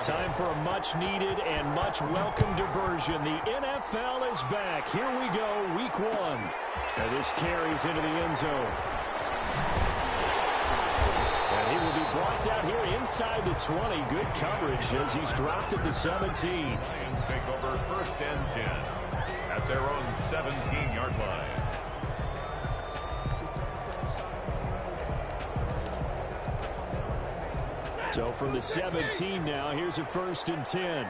Time for a much-needed and much-welcome diversion. The NFL is back. Here we go, week one. And this carries into the end zone. And he will be brought down here inside the 20. Good coverage as he's dropped at the 17. Lions take over 1st and 10 at their own 17-yard line. So from the 17 now, here's a 1st and 10.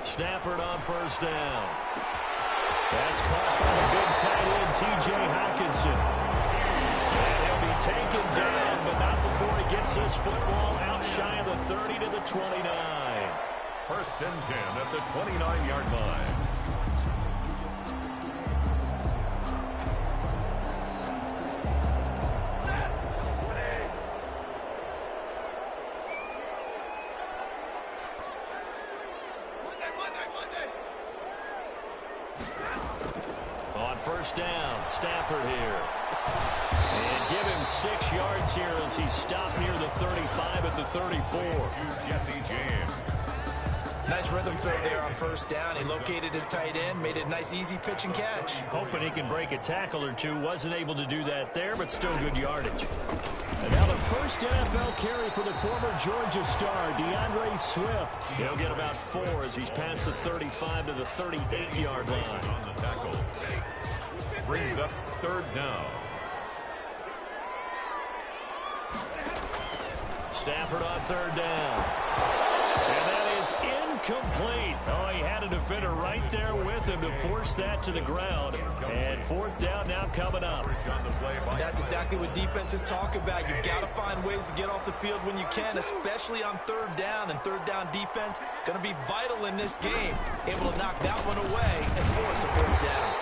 Stafford on 1st down. That's caught by the big tight end, T.J. Hockenson. And he'll be taken down, but not before he gets this football out shy of the 30 to the 29. 1st and 10 at the 29-yard line. On 1st down, Stafford here. And give him 6 yards here as he stopped near the 35 at the 34. Jesse James. Nice rhythm throw there on 1st down. He located his tight end, made it a nice easy pitch and catch. Hoping he can break a tackle or two. Wasn't able to do that there, but still good yardage. And now the first NFL carry for the former Georgia star, DeAndre Swift. He'll get about 4 as he's past the 35 to the 38-yard line. On the tackle. Brings up 3rd down. Stafford on 3rd down. And that is incomplete. Oh, he had a defender right there with him to force that to the ground. And 4th down now coming up. That's exactly what defenses talk about. You've got to find ways to get off the field when you can, especially on 3rd down. And 3rd down defense going to be vital in this game. Able to knock that one away and force a 4th down.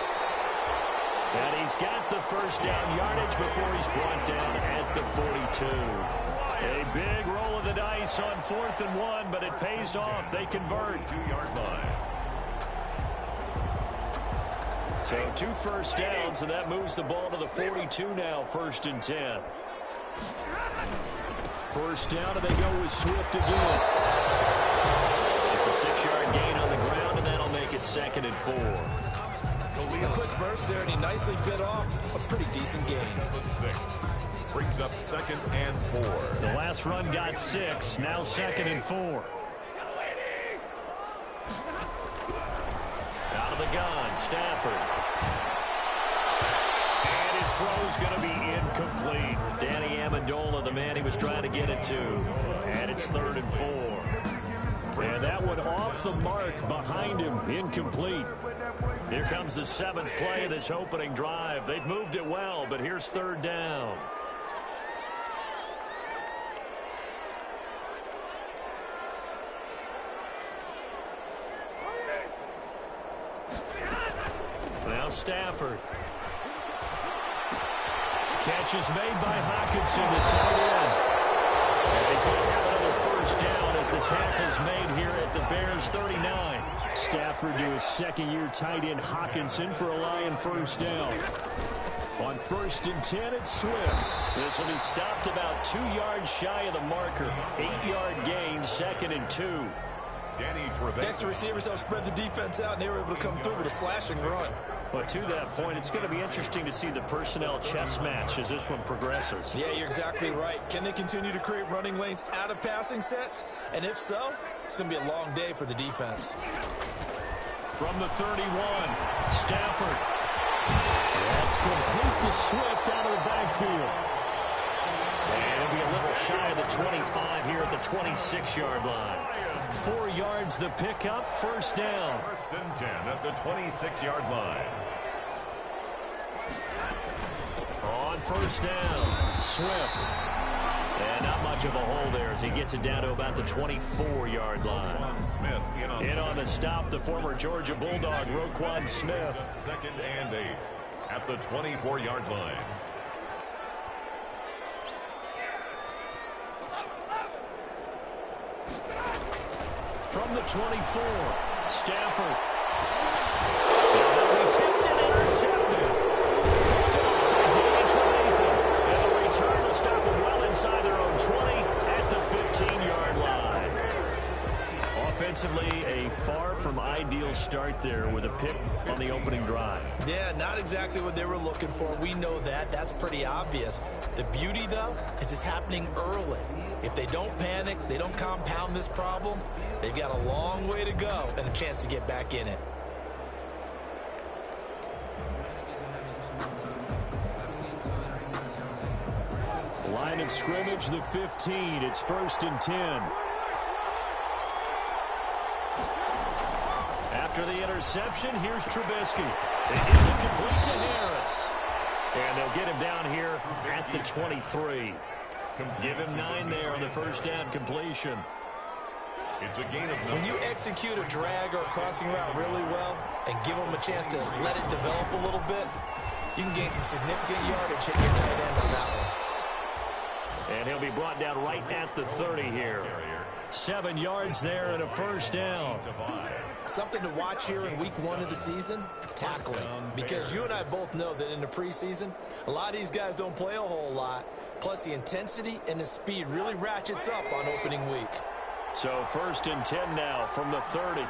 And he's got the 1st down yardage before he's brought down at the 42. A big roll of the dice on 4th and 1, but it pays off. They convert. 2-yard line. So 2 first downs, and that moves the ball to the 42 now, 1st and 10. 1st down, and they go with Swift again. It's a 6-yard gain on the ground, and that'll make it 2nd and 4. A quick burst there, and he nicely bit off a pretty decent gain. 6. Brings up 2nd and 4. The last run got 6, now 2nd and 4. Out of the gun, Stafford. And his throw's going to be incomplete. Danny Amendola, the man he was trying to get it to. And it's 3rd and 4. And that one off the mark behind him, incomplete. Here comes the 7th play of this opening drive. They've moved it well, but here's 3rd down. Now Stafford. Catch is made by Hockenson, the tight end. And he's going to have another 1st down as the tackle's made here at the Bears 39. Stafford to his 2nd-year tight end Hockenson for a Lion 1st down. On 1st and 10, it's Swift. This will be stopped about 2 yards shy of the marker. 8-yard gain, 2nd and 2. Next, the receivers help spread the defense out, and they were able to come through with a slashing run. But to that point, it's going to be interesting to see the personnel chess match as this one progresses. Yeah, you're exactly right. Can they continue to create running lanes out of passing sets? And if so, it's going to be a long day for the defense. From the 31, Stafford. That's complete to Swift out of the backfield. And it'll be a little shy of the 25 here at the 26-yard line. 4 yards the pickup, 1st down. 1st and 10 at the 26-yard line. On 1st down, Swift. And not much of a hole there as he gets it down to about the 24-yard line. Smith in on the stop, the former Georgia Bulldog, Roquan Smith. 2nd and 8 at the 24-yard line. From the 24, Stafford. He'll be tipped and intercepted. And the return will stop him well inside their own 20. Offensively, a far from ideal start there with a pick on the opening drive. Yeah, not exactly what they were looking for. We know that. That's pretty obvious. The beauty, though, is it's happening early. If they don't panic, they don't compound this problem, they've got a long way to go and a chance to get back in it. Line of scrimmage, the 15. It's 1st and 10. After the interception, here's Trubisky. It isn't complete to Harris. And they'll get him down here at the 23. Give him 9 there on the first down completion. It's a gain of 9. When you execute a drag or a crossing route really well and give them a chance to let it develop a little bit, you can gain some significant yardage hitting your tight end on that one. And he'll be brought down right at the 30 here. 7 yards there and a first down. Something to watch here in week 1 of the season, tackling. Because you and I both know that in the preseason, a lot of these guys don't play a whole lot. Plus the intensity and the speed really ratchets up on opening week. So 1st and 10 now from the 30.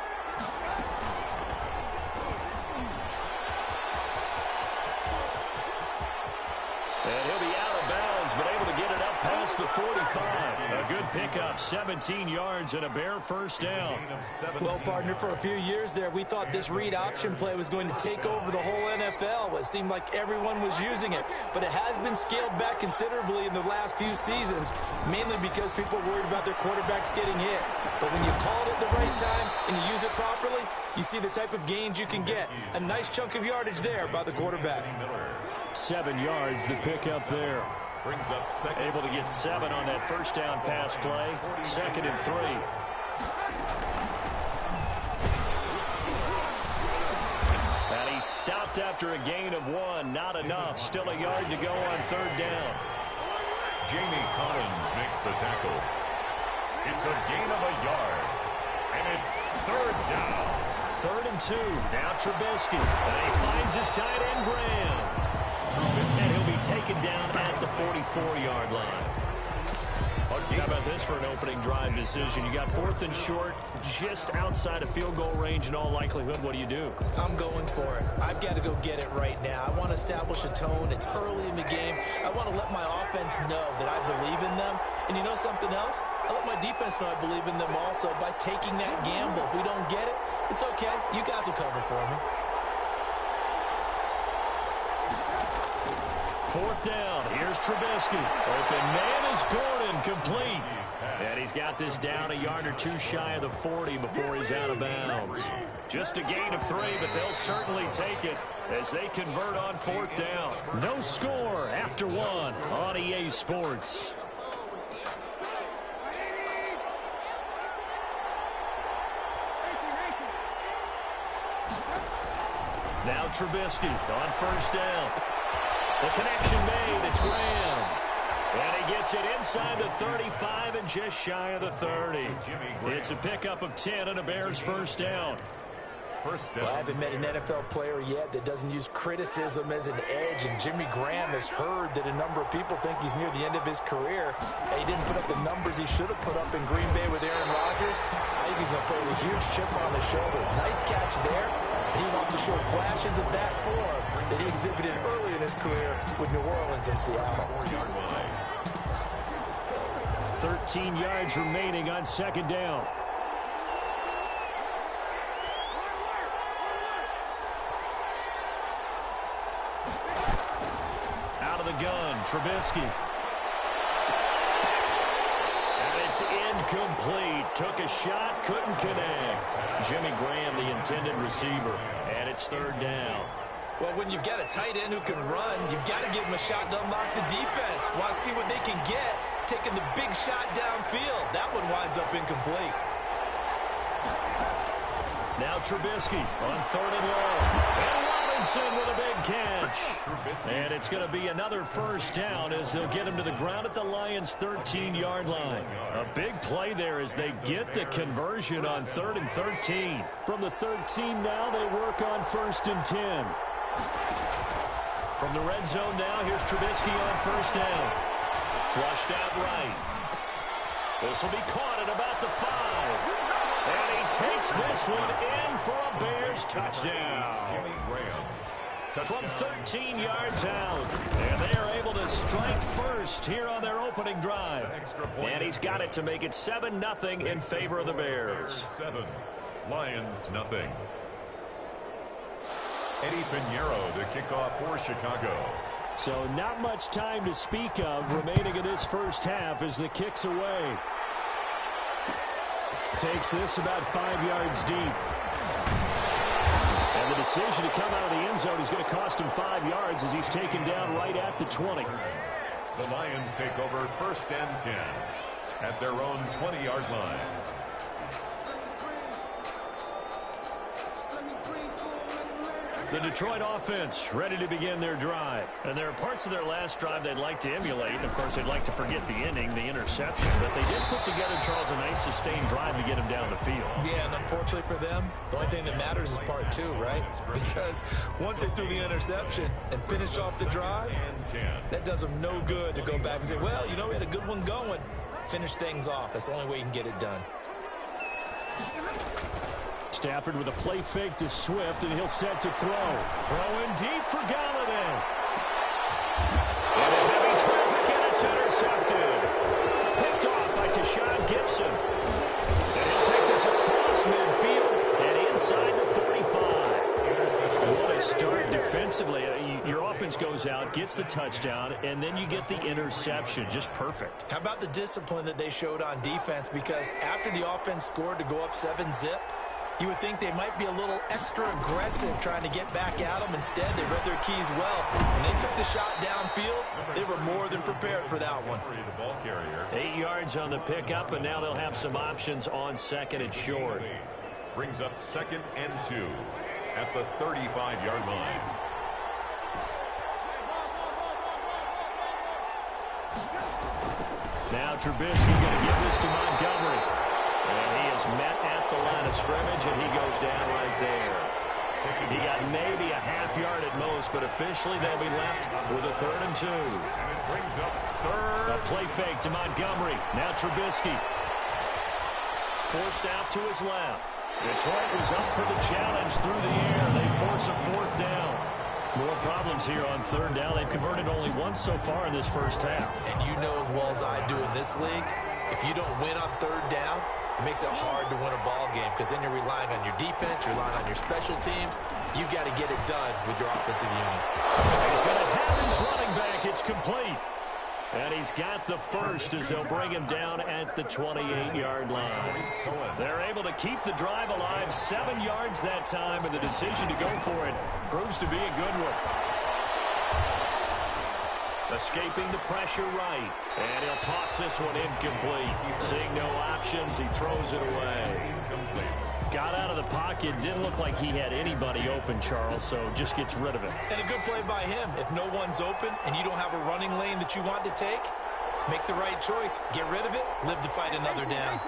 And he'll be out of bounds, but able to get it up past the 45. A good pickup, 17 yards and a bare first down. Well, partner, for a few years there, we thought this read option play was going to take over the whole NFL. It seemed like everyone was using it, but it has been scaled back considerably in the last few seasons, mainly because people are worried about their quarterbacks getting hit. But when you call it at the right time and you use it properly, you see the type of gains you can get. A nice chunk of yardage there by the quarterback. 7 yards, the pickup there. Brings up second. Able to get 7 on that first down pass play. 2nd and 3. And he stopped after a gain of 1. Not enough. Still a yard to go on 3rd down. Jamie Collins makes the tackle. It's a gain of a yard. And it's 3rd down. 3rd and 2. Now Trubisky. And he finds his tight end, Graham. And he'll be taken down at the 44-yard line. How about this for an opening drive decision? You got 4th and short, just outside of field goal range in all likelihood. What do? I'm going for it. I've got to go get it right now. I want to establish a tone. It's early in the game. I want to let my offense know that I believe in them. And you know something else? I let my defense know I believe in them also by taking that gamble. If we don't get it, it's okay. You guys will cover for me. 4th down. Here's Trubisky. Open man is Gordon, complete. And he's got this down a yard or 2 shy of the 40 before he's out of bounds. Just a gain of 3, but they'll certainly take it as they convert on 4th down. No score after 1 on EA Sports. Now Trubisky on 1st down. The connection made. It's Graham. And he gets it inside the 35 and just shy of the 30. It's a pickup of 10 and a Bears first down. Well, I haven't met an NFL player yet that doesn't use criticism as an edge, and Jimmy Graham has heard that a number of people think he's near the end of his career. He didn't put up the numbers he should have put up in Green Bay with Aaron Rodgers. I think he's going to play with a huge chip on his shoulder. Nice catch there. He wants to show flashes of that form that he exhibited early in his career with New Orleans and Seattle. 13 yards remaining on 2nd down. Out of the gun, Trubisky. And it's incomplete. Took a shot, couldn't connect. Jimmy Graham, the intended receiver. And it's 3rd down. Well, when you've got a tight end who can run, you've got to give him a shot to unlock the defense. Want to see what they can get, taking the big shot downfield. That one winds up incomplete. Now Trubisky on 3rd and long. And Robinson with a big catch. And it's going to be another first down as they'll get him to the ground at the Lions' 13-yard line. A big play there as they get the conversion on 3rd and 13. From the 13 now, they work on 1st and 10. From the red zone now, here's Trubisky on 1st down. Flushed out right. This will be caught at about the 5. And he takes this one in for a Bears touchdown. Jimmy Graham. From 13 yards out. And they are able to strike first here on their opening drive. And he's got it to make it 7-0 in favor of the Bears. 7. Lions, nothing. Eddie Pinheiro to kick off for Chicago. So not much time to speak of remaining in this first half as the kick's away. Takes this about 5 yards deep. And the decision to come out of the end zone is going to cost him 5 yards as he's taken down right at the 20. The Lions take over 1st and 10 at their own 20-yard line. The Detroit offense ready to begin their drive. And there are parts of their last drive they'd like to emulate. And, of course, they'd like to forget the inning, the interception. But they did put together, Charles, a nice sustained drive to get him down the field. Yeah, and unfortunately for them, the only thing that matters is part 2, right? Because once they threw the interception and finished off the drive, that does them no good to go back and say, well, you know, we had a good one going. Finish things off. That's the only way you can get it done. Stafford with a play fake to Swift, and he'll set to throw. Throwing deep for Galladay. And a heavy traffic, and it's intercepted. Picked off by Tashawn Gibson. And he'll take this across midfield and inside the 45. What a start defensively. Your offense goes out, gets the touchdown, and then you get the interception. Just perfect. How about the discipline that they showed on defense? Because after the offense scored to go up 7-zip, you would think they might be a little extra aggressive trying to get back at them. Instead, they read their keys well. When they took the shot downfield, they were more than prepared for that one. 8 yards on the pickup, and now they'll have some options on 2nd and short. Brings up 2nd and 2 at the 35-yard line. Now Trubisky going to give this to Montgomery. And he is met at the line of scrimmage, and he goes down right there. He got maybe a half yard at most, but officially they'll be left with a 3rd and 2. And it brings up 3rd. A play fake to Montgomery. Now Trubisky. Forced out to his left. Detroit was up for the challenge through the air. They force a 4th down. More problems here on 3rd down. They've converted only once so far in this first half. And you know as well as I do in this league, if you don't win on 3rd down, it makes it hard to win a ball game because then you're relying on your defense, you're relying on your special teams. You've got to get it done with your offensive unit. He's going to have his running back. It's complete. And he's got the first as they'll bring him down at the 28-yard line. They're able to keep the drive alive 7 yards that time, and the decision to go for it proves to be a good one. Escaping the pressure right. And he'll toss this one incomplete. Seeing no options, he throws it away. Got out of the pocket. Didn't look like he had anybody open, Charles, so just gets rid of it. And a good play by him. If no one's open and you don't have a running lane that you want to take, make the right choice. Get rid of it. Live to fight another down.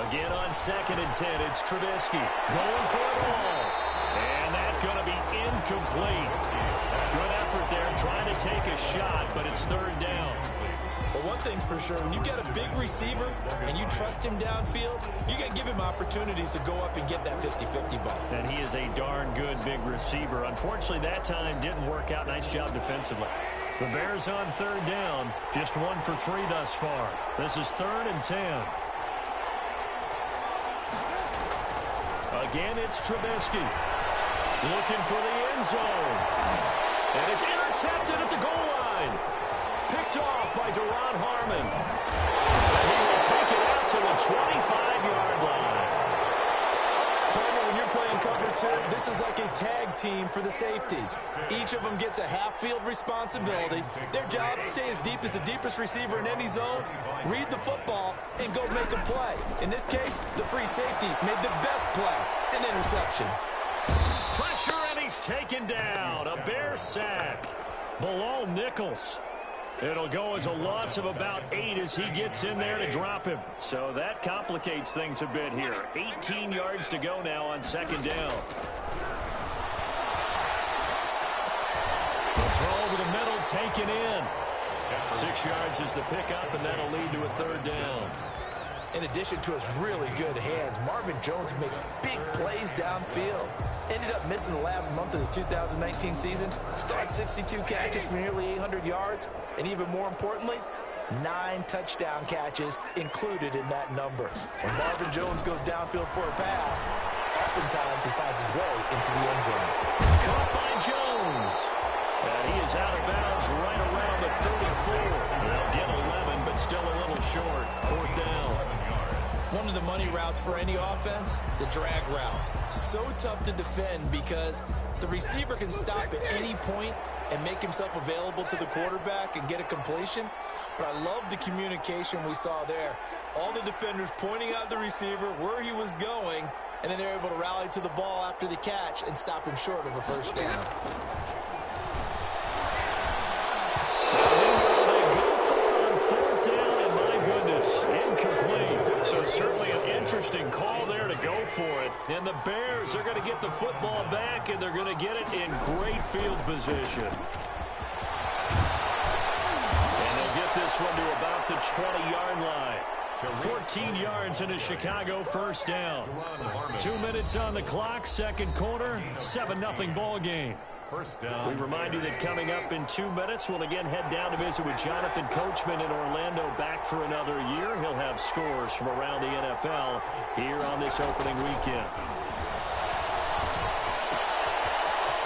Again on 2nd and 10, it's Trubisky going for it all. And that's going to be incomplete. Good effort there trying to take a shot, but it's 3rd down. Well, one thing's for sure, when you get a big receiver and you trust him downfield, you got to give him opportunities to go up and get that 50-50 ball. And he is a darn good big receiver. Unfortunately, that time didn't work out. Nice job defensively. The Bears on 3rd down, just 1 for 3 thus far. This is 3rd and 10. Again, it's Trubisky looking for the end zone. And it's intercepted at the goal line. Picked off by Deron Harmon. And he will take it out to the 25-yard line. Partner, when you're playing cover 2, this is like a tag team for the safeties. Each of them gets a half-field responsibility. Their job, stay as deep as the deepest receiver in any zone, read the football, and go make a play. In this case, the free safety made the best play, an interception. Pressure, and he's taken down. A Bear sack. Below Nichols. It'll go as a loss of about 8 as he gets in there to drop him. So that complicates things a bit here. 18 yards to go now on 2nd down. The throw over the middle taken in. 6 yards is the pickup, and that'll lead to a 3rd down. In addition to his really good hands, Marvin Jones makes big plays downfield. Ended up missing the last month of the 2019 season. Still had 62 catches for nearly 800 yards. And even more importantly, 9 touchdown catches included in that number. When Marvin Jones goes downfield for a pass, oftentimes he finds his way into the end zone. Caught by Jones. And he is out of bounds right around the 34. They'll get 11, but still a little short. 4th down. One of the money routes for any offense, the drag route. So tough to defend because the receiver can stop at any point and make himself available to the quarterback and get a completion. But I love the communication we saw there. All the defenders pointing out the receiver, where he was going, and then they're able to rally to the ball after the catch and stop him short of a first down. Incomplete. So certainly an interesting call there to go for it. And the Bears are going to get the football back, and they're going to get it in great field position. And they'll get this one to about the 20-yard line. 14 yards in a Chicago first down. 2 minutes on the clock, second quarter, 7-0 ball game. First down. We remind you that coming up in 2 minutes, we'll again head down to visit with Jonathan Coachman in Orlando, back for another year. He'll have scores from around the NFL here on this opening weekend.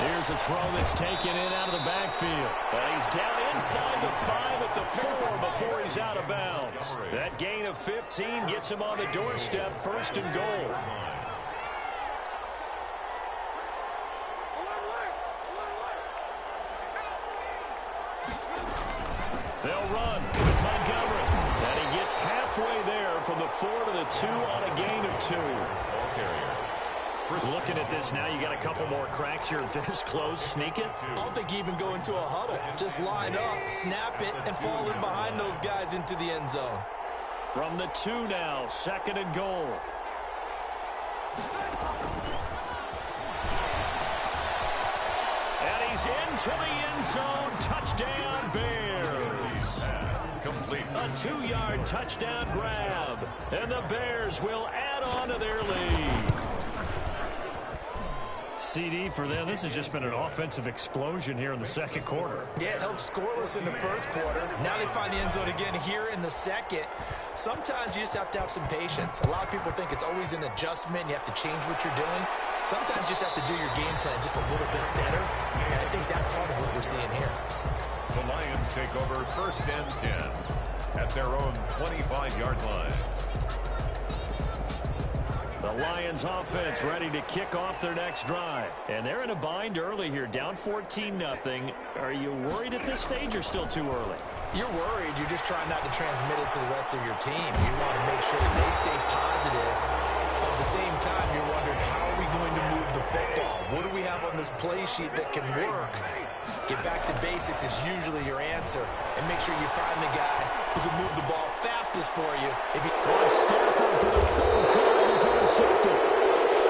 Here's a throw that's taken in out of the backfield. And he's down inside the 5 at the 4 before he's out of bounds. That gain of 15 gets him on the doorstep, 1st and goal. They'll run with Montgomery. And he gets halfway there from the 4 to the 2 on a gain of 2. Looking at this now, you got a couple more cracks here this close. Sneak it. I don't think you even go into a huddle. Just line up, snap it, and fall in behind those guys into the end zone. From the 2 now, 2nd and goal. And he's into the end zone. Touchdown, Bears. Complete. A 2-yard touchdown grab. And the Bears will add on to their lead. CD for them. This has just been an offensive explosion here in the second quarter. Yeah, held scoreless in the first quarter. Now they find the end zone again here in the second. Sometimes you just have to have some patience. A lot of people think it's always an adjustment. You have to change what you're doing. Sometimes you just have to do your game plan just a little bit better. And I think that's part of what we're seeing here. The Lions take over 1st and 10 at their own 25-yard line. The Lions offense ready to kick off their next drive. And they're in a bind early here, down 14-0. Are you worried at this stage or still too early? You're worried. You're just trying not to transmit it to the rest of your team. You want to make sure that they stay positive. At the same time, you're wondering, how are we going to move the football? What do we have on this play sheet that can work? Get back to basics is usually your answer. And make sure you find the guy who can move the ball fastest for you. If you Stafford for the 3rd time is intercepted.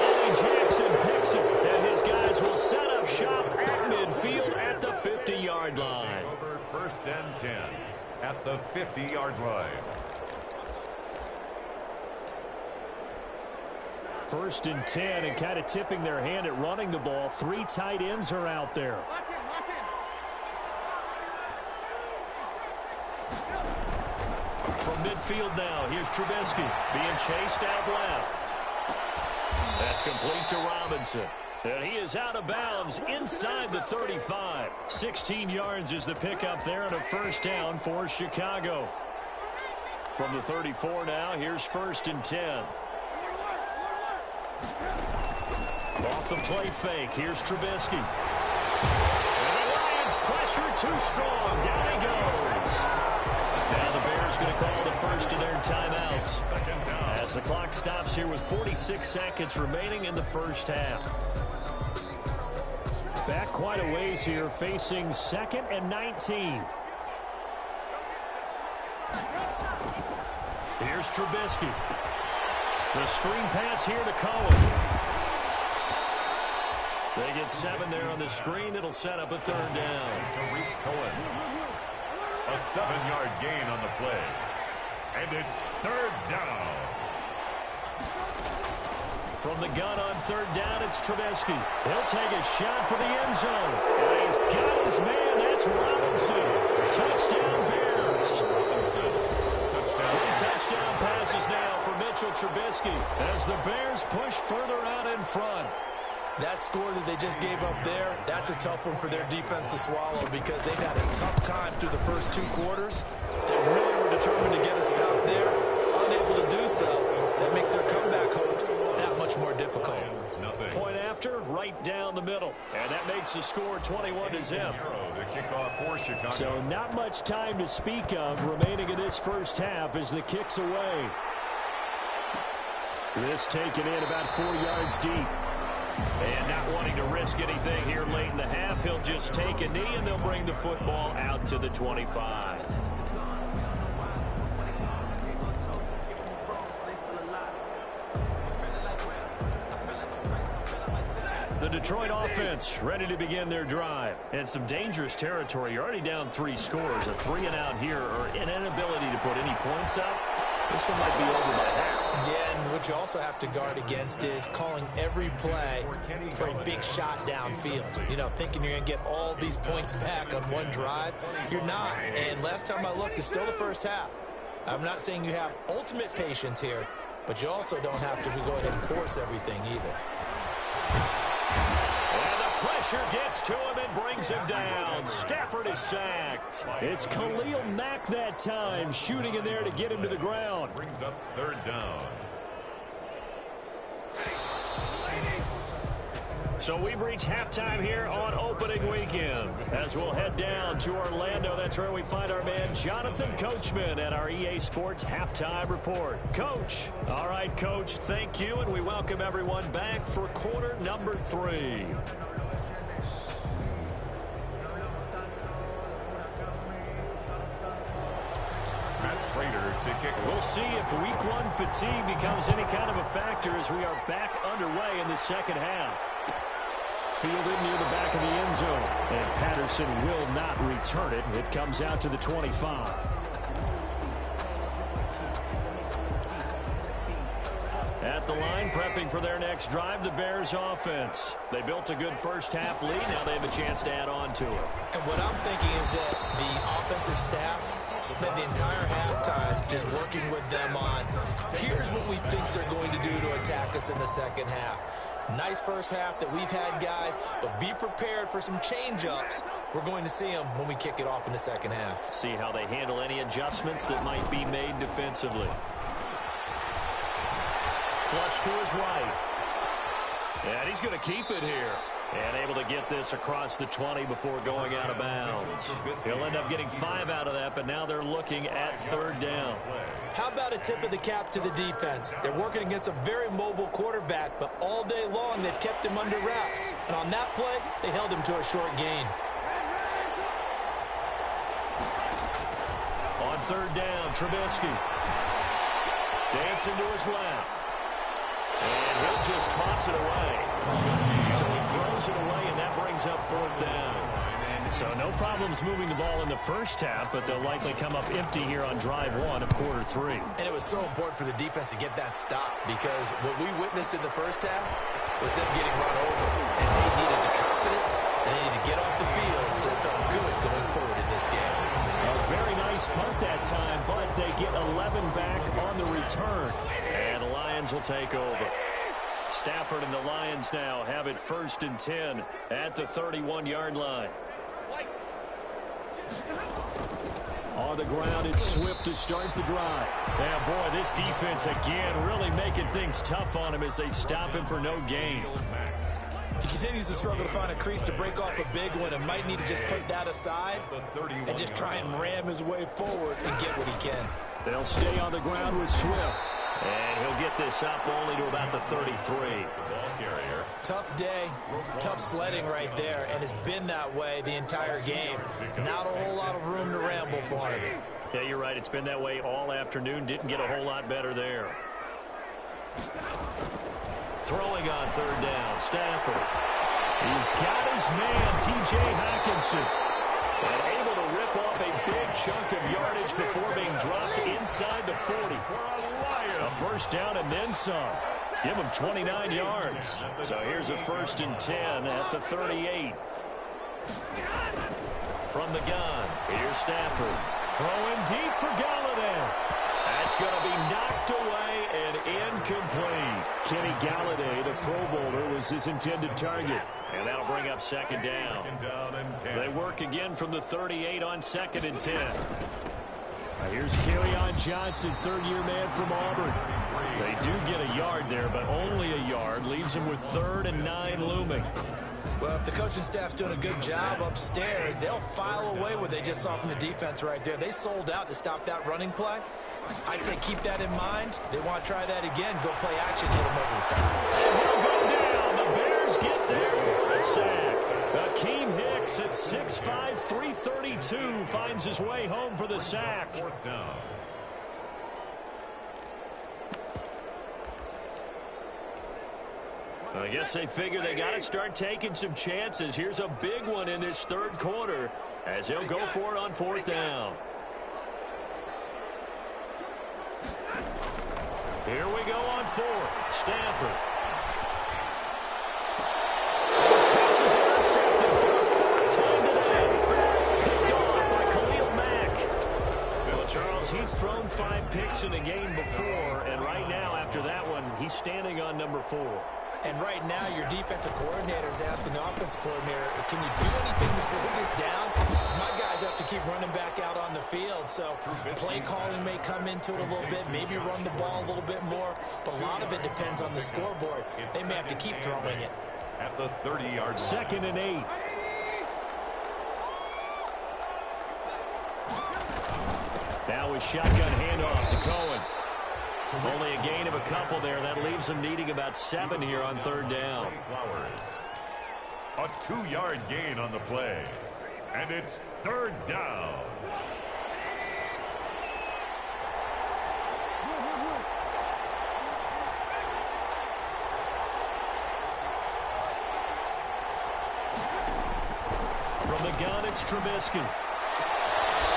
Eddie Jackson picks it, and his guys will set up shop at midfield at the 50-yard line. Over 1st and 10 at the 50-yard line. 1st and 10, and kind of tipping their hand at running the ball. 3 tight ends are out there. From midfield now, here's Trubisky being chased out left. That's complete to Robinson. And he is out of bounds inside the 35. 16 yards is the pickup there and a 1st down for Chicago. From the 34 now, here's 1st and 10. Off the play fake, here's Trubisky. And the Lions pressure too strong. Down he goes. Now the Bears going to call the first of their timeouts. As the clock stops here with 46 seconds remaining in the first half. Back quite a ways here, facing 2nd and 19. Here's Trubisky. The screen pass here to Cohen. They get 7 there on the screen. It'll set up a 3rd down. Tariq Cohen. A 7-yard gain on the play. And it's third down. From the gun on third down, it's Trubisky. He'll take a shot for the end zone. And he's got his man. That's Robinson. Touchdown, Bears. Three touchdown passes now for Mitchell Trubisky as the Bears push further out in front. That score that they just gave up there, that's a tough one for their defense to swallow because they've had a tough time through the first 2 quarters. They really were determined to get a stop there, unable to do so. That makes their comeback hopes that much more difficult. Point after, right down the middle. And that makes the score 21-0. So not much time to speak of remaining in this first half as the kick's away. This taken in about 4 yards deep. And not wanting to risk anything here late in the half, he'll just take a knee and they'll bring the football out to the 25. The Detroit offense ready to begin their drive. And some dangerous territory. You're already down 3 scores. A 3-and-out here or an inability to put any points up. This one might be over by half. Yeah, and what you also have to guard against is calling every play for a big shot downfield. You know, thinking you're going to get all these points back on one drive. You're not. And last time I looked, it's still the first half. I'm not saying you have ultimate patience here, but you also don't have to go ahead and force everything either. Pressure gets to him and brings him down. Stafford is sacked. It's Khalil Mack that time, shooting in there to get him to the ground. Brings up third down. So we've reached halftime here on opening weekend. As we'll head down to Orlando, that's where we find our man Jonathan Coachman at our EA Sports Halftime Report. Coach. All right, Coach, thank you, and we welcome everyone back for quarter number 3. We'll see if week 1 fatigue becomes any kind of a factor as we are back underway in the second half. Fielded near the back of the end zone, and Patterson will not return it. It comes out to the 25. At the line, prepping for their next drive, the Bears offense. They built a good first half lead. Now they have a chance to add on to it. And what I'm thinking is that the offensive staff spent the entire halftime just working with them on, here's what we think they're going to do to attack us in the second half. Nice first half that we've had, guys, but be prepared for some change-ups. We're going to see them when we kick it off in the second half. See how they handle any adjustments that might be made defensively. Flush to his right. And he's going to keep it here. And able to get this across the 20 before going out of bounds. He'll end up getting 5 out of that, but now they're looking at third down. How about a tip of the cap to the defense? They're working against a very mobile quarterback, but all day long they've kept him under wraps. And on that play, they held him to a short gain. On third down, Trubisky. Dancing to his left. And he'll just toss it away. So he throws it away, and that brings up fourth down. So no problems moving the ball in the first half, but they'll likely come up empty here on drive 1 of quarter 3. And it was so important for the defense to get that stop because what we witnessed in the first half was them getting run over. And they needed the confidence, and they needed to get off the field so they felt good going forward in this game. A very nice punt that time, but they get 11 back on the return. And the Lions will take over. Stafford and the Lions now have it 1st and 10 at the 31-yard line. On the ground, it's Swift to start the drive. Yeah, boy, this defense again really making things tough on him as they stop him for no gain. He continues to struggle to find a crease to break off a big one and might need to just put that aside and just try and ram his way forward and get what he can. They'll stay on the ground with Swift. And he'll get this up only to about the 33. Tough day, tough sledding right there, and it's been that way the entire game. Not a whole lot of room to ramble for him. Yeah, you're right. It's been that way all afternoon. Didn't get a whole lot better there. Throwing on third down, Stafford. He's got his man, T.J. Hawkinson. And able to rip off a big chunk of yardage before being dropped inside the 40. A first down and then some. Give him 29 yards. So here's a 1st and 10 at the 38. From the gun, here's Stafford. Throwing deep for Galladay. That's going to be knocked away and incomplete. Kenny Galladay, the Pro Bowler, was his intended target. And that'll bring up 2nd down. They work again from the 38 on 2nd and 10. Here's Kerryon Johnson, 3rd-year man from Auburn. They do get a yard there, but only a yard. Leaves them with 3rd and 9 looming. Well, if the coaching staff's doing a good job upstairs, they'll file away what they just saw from the defense right there. They sold out to stop that running play. I'd say keep that in mind. They want to try that again. Go play action, hit them over the top. And he'll go down. The Bears get there for a sack. Akeem Hicks at 6'5", 332 finds his way home for the sack. 4th down. I guess they figure they got to start taking some chances. Here's a big one in this 3rd quarter as he'll go for it on 4th down. Here we go on 4th. Stafford. Those passes intercepted for the 3rd time today. Picked off by Khalil Mack. Well, Charles, he's thrown 5 picks in a game before, and right now after that one, he's standing on number 4. And right now, your defensive coordinator is asking the offensive coordinator, can you do anything to slow this down? Because my guys have to keep running back out on the field. So play calling may come into it a little bit, maybe run the ball a little bit more. But a lot of it depends on the scoreboard. They may have to keep throwing it. At the 30-yard line. 2nd and 8. Now a shotgun handoff to Cohen. Only a gain of a couple there. That leaves them needing about 7 here on 3rd down. A 2-yard gain on the play. And it's 3rd down. From the gun, it's Trubisky.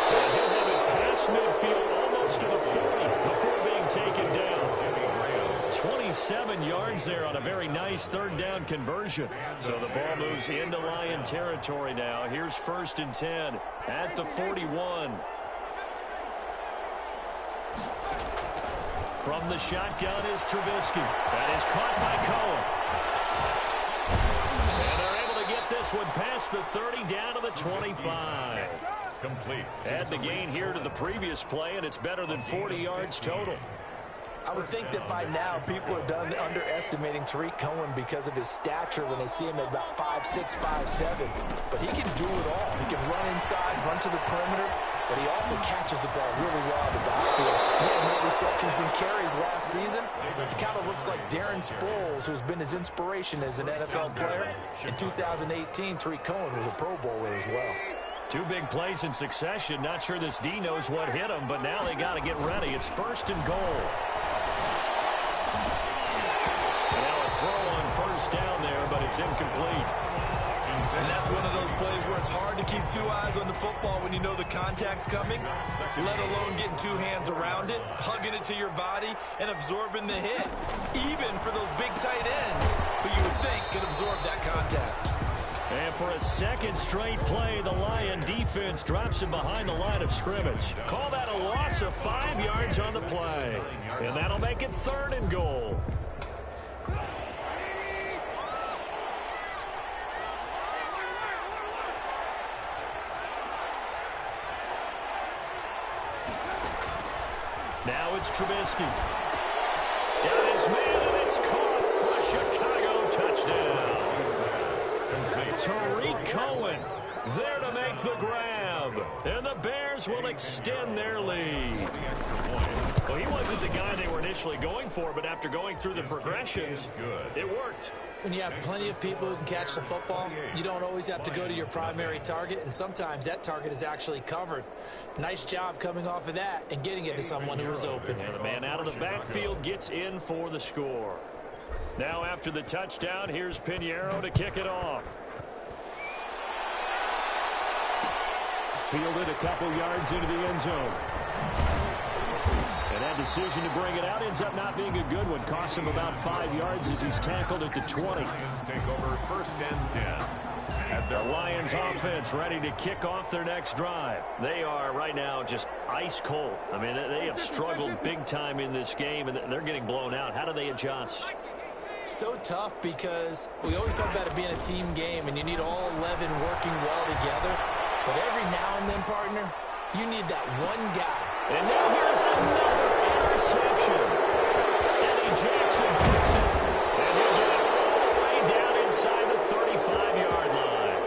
And he'll have it past midfield almost to the 40 before being taken down. 27 yards there on a very nice 3rd down conversion. So the ball moves into Lion territory now. Here's 1st and 10 at the 41. From the shotgun is Trubisky. That is caught by Cohen. And they're able to get this one past the 30 down to the 25. Complete. Add the gain here to the previous play, and it's better than 40 yards total. I would think that by now people are done underestimating Tariq Cohen because of his stature when they see him at about 5'6", 5'7". But he can do it all. He can run inside, run to the perimeter, but he also catches the ball really well out of the backfield. He had more receptions than carries last season. He kind of looks like Darren Sproles, who's been his inspiration as an NFL player. In 2018, Tariq Cohen was a Pro Bowler as well. 2 big plays in succession. Not sure this D knows what hit him, but now they got to get ready. It's 1st and goal. Now a throw on 1st down there, but it's incomplete. And that's one of those plays where it's hard to keep 2 eyes on the football when you know the contact's coming, let alone getting 2 hands around it, hugging it to your body, and absorbing the hit, even for those big tight ends who you would think could absorb that contact. And for a 2nd straight play, the Lion defense drops him behind the line of scrimmage. Call that a loss of 5 yards on the play. And that'll make it 3rd and goal. Now it's Trubisky. Got his man, and it's caught for a Chicago touchdown. Tariq Cohen there to make the grab. And the Bears will extend their lead. Well, he wasn't the guy they were initially going for, but after going through the progressions, it worked. When you have plenty of people who can catch the football, you don't always have to go to your primary target, and sometimes that target is actually covered. Nice job coming off of that and getting it to someone who was open. And the man out of the backfield gets in for the score. Now after the touchdown, here's Pinheiro to kick it off. Fielded a couple yards into the end zone. And that decision to bring it out ends up not being a good one. Costs him about 5 yards as he's tackled at the 20. Lions take over 1st and 10. The Lions offense ready to kick off their next drive. They are right now just ice cold. I mean, they have struggled big time in this game, and they're getting blown out. How do they adjust? So tough because we always talk about it being a team game, and you need all 11 working well together. But every now and then, partner, you need that one guy. And now here's another interception. Eddie Jackson picks it. And he'll get it all the way down inside the 35-yard line.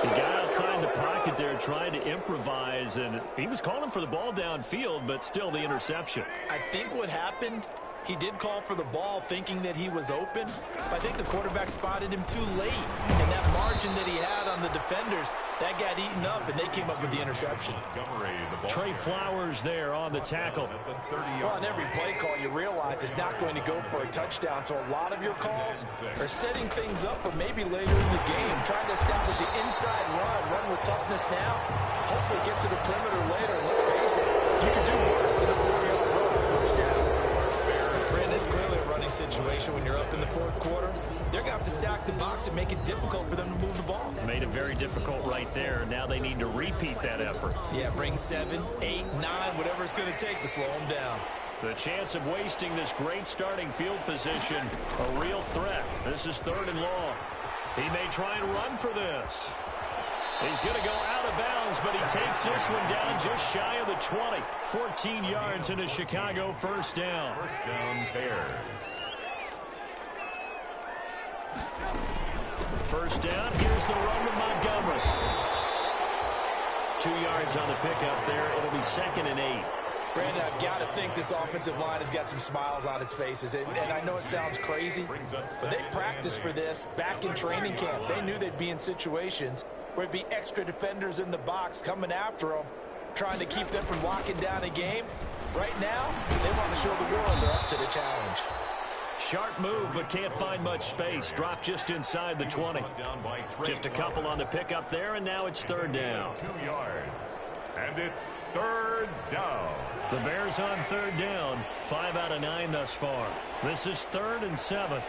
He got outside the pocket there trying to improvise, and he was calling for the ball downfield, but still the interception. I think what happened, he did call for the ball thinking that he was open, but I think the quarterback spotted him too late. And that margin that he had on the defenders, that got eaten up, and they came up with the interception. Trey Flowers there on the tackle. Well, on every play call, you realize it's not going to go for a touchdown, so a lot of your calls are setting things up for maybe later in the game, trying to establish the inside run with toughness now, hopefully get to the perimeter later. And let's face it, you can do worse than a 4-yard run on first down. Brandon, it's clearly a running situation when you're up in the 4th quarter. They're going to have to stack the box and make it difficult for them to move the ball. Made it very difficult right there. Now they need to repeat that effort. Yeah, bring 7, 8, 9, whatever it's going to take to slow them down. The chance of wasting this great starting field position, a real threat. This is 3rd and long. He may try and run for this. He's going to go out of bounds, but he takes this one down just shy of the 20. 14 yards in a Chicago first down. First down, Bears. First down, here's the run to Montgomery. 2 yards on the pickup there. It'll be 2nd and 8. Brandon, I've got to think this offensive line has got some smiles on its faces. And I know it sounds crazy, but they practiced for this back in training camp. They knew they'd be in situations where it'd be extra defenders in the box coming after them, trying to keep them from locking down a game. Right now, they want to show the world they're up to the challenge. Sharp move, but can't find much space. Dropped just inside the 20. Just a couple on the pickup there, and now it's 3rd down. 2 yards. And it's 3rd down. The Bears on 3rd down. 5 out of 9 thus far. This is 3rd and 7.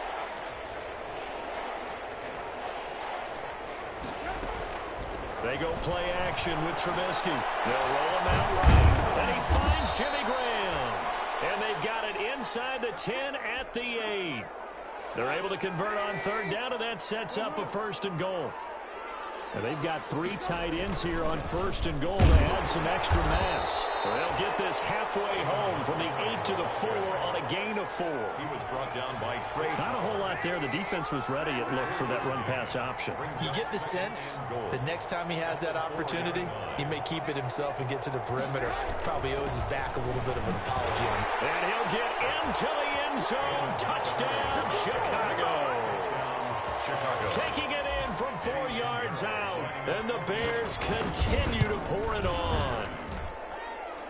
They go play action with Trubisky. They'll roll him out right. And he finds Jimmy Graham. And they've got it inside the 10 at the 8. They're able to convert on 3rd down, and that sets up a 1st and goal. And they've got 3 tight ends here on 1st and goal to add some extra mass. They'll get this halfway home from the 8 to the 4 on a gain of 4. He was brought down by Trey. Not a whole lot there. The defense was ready, it looked, for that run-pass option. You get the sense the next time he has that opportunity, he may keep it himself and get to the perimeter. Probably owes his back a little bit of an apology. And he'll get into the end zone. Touchdown, Chicago. Taking it in from 4 yards out. And the Bears continue to pour it on.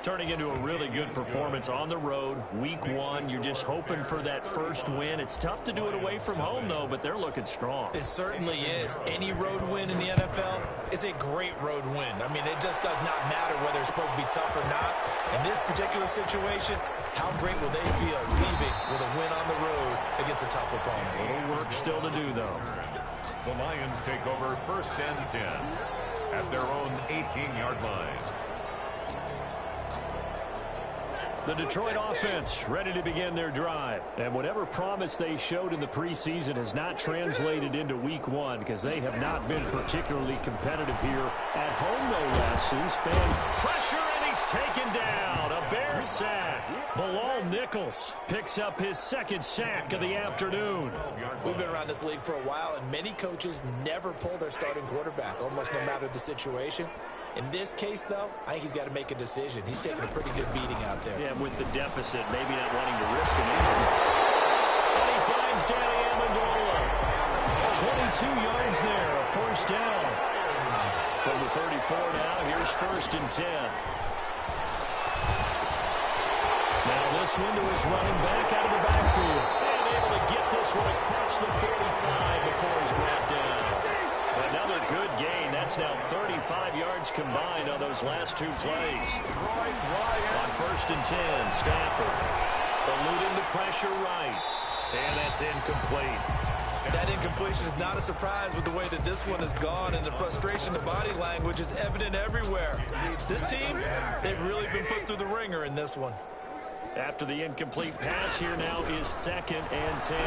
Turning into a really good performance on the road. Week 1, you're just hoping for that first win. It's tough to do it away from home, though, but they're looking strong. It certainly is. Any road win in the NFL is a great road win. I mean, it just does not matter whether it's supposed to be tough or not. In this particular situation, how great will they feel leaving with a win on the road against a tough opponent? A little work still to do, though. The Lions take over 1st and 10 at their own 18-yard line. The Detroit offense ready to begin their drive. And whatever promise they showed in the preseason has not translated into week 1 because they have not been particularly competitive here at home, no less. These fans pressure, and he's taken down. A Bear sack. Bilal Nichols picks up his 2nd sack of the afternoon. We've been around this league for a while, and many coaches never pull their starting quarterback, almost no matter the situation. In this case, though, I think he's got to make a decision. He's taking a pretty good beating out there. Yeah, with the deficit, maybe not wanting to risk an injury. And he finds Danny Amendola. 22 yards there, a 1st down. From the 34 now, here's 1st and 10. Now this window is running back out of the backfield. And able to get this one across the 45 before he's brought down. Another good gain. That's now 35 yards combined on those last two plays. On 1st and 10, Stafford eluding the pressure right. And that's incomplete. That incompletion is not a surprise with the way that this one has gone, and the frustration, the body language is evident everywhere. This team, they've really been put through the ringer in this one. After the incomplete pass, here now is 2nd and 10.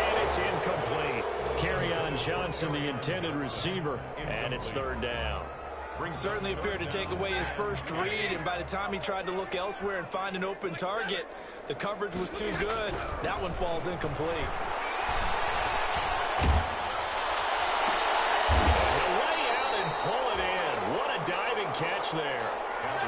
And it's incomplete. Kerryon Johnson, the intended receiver, and it's 3rd down. Certainly appeared to take away his first read, and by the time he tried to look elsewhere and find an open target, the coverage was too good. That one falls incomplete. Lay out and pull it in. What a diving catch there.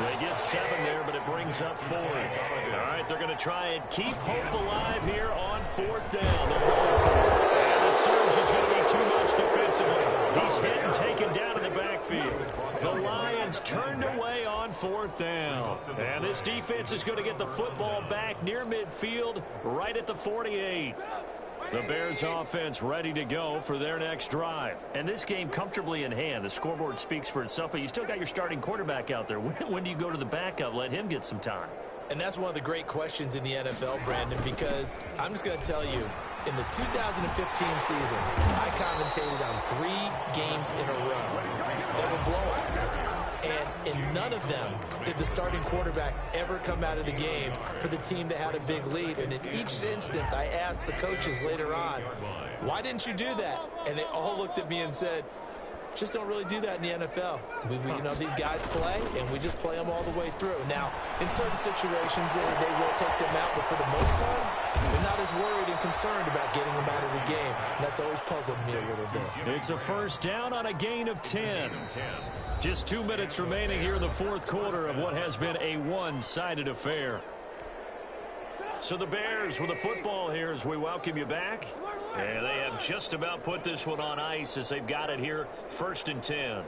They get 7 there, but it brings up 4th. All right, they're going to try and keep hope alive here on 4th down. They're going for it. And the surge is going to be too much defensively. He's hit and taken down in the backfield. The Lions turned away on 4th down. And this defense is going to get the football back near midfield, right at the 48. The Bears offense ready to go for their next drive. And this game comfortably in hand. The scoreboard speaks for itself, but you still got your starting quarterback out there. When do you go to the backup? Let him get some time. And that's one of the great questions in the NFL, Brandon, because I'm just going to tell you, in the 2015 season, I commentated on 3 games in a row that were blowouts. And in none of them did the starting quarterback ever come out of the game for the team that had a big lead. And in each instance, I asked the coaches later on, why didn't you do that? And they all looked at me and said, just don't really do that in the NFL. You know, these guys play, and we just play them all the way through. Now, in certain situations, they will take them out, but for the most part, they're not as worried and concerned about getting them out of the game. And that's always puzzled me a little bit. It's a 1st down on a gain of 10. Just 2 minutes remaining here in the 4th quarter of what has been a one-sided affair. So the Bears with the football here as we welcome you back. And they have just about put this one on ice as they've got it here, 1st and 10.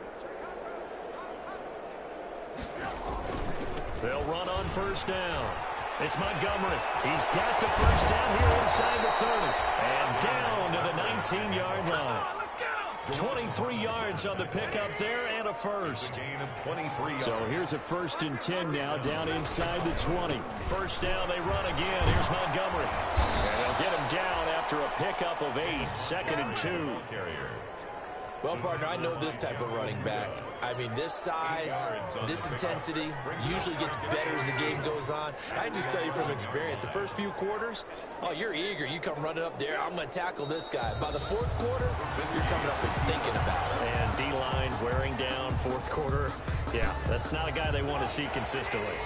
They'll run on 1st down. It's Montgomery. He's got the 1st down here inside the 30. And down to the 19-yard line. 23 yards on the pickup there and a 1st. So here's a 1st and 10 now down inside the 20. 1st down, they run again. Here's Montgomery. And they'll get him down after a pickup of 8. 2nd and 2. Well, partner, I know this type of running back. I mean, this size, this intensity usually gets better as the game goes on. I just tell you from experience, the first few quarters, oh, you're eager. You come running up there, I'm going to tackle this guy. By the 4th quarter, you're coming up and thinking about it. And D-line wearing down 4th quarter. Yeah, that's not a guy they want to see consistently.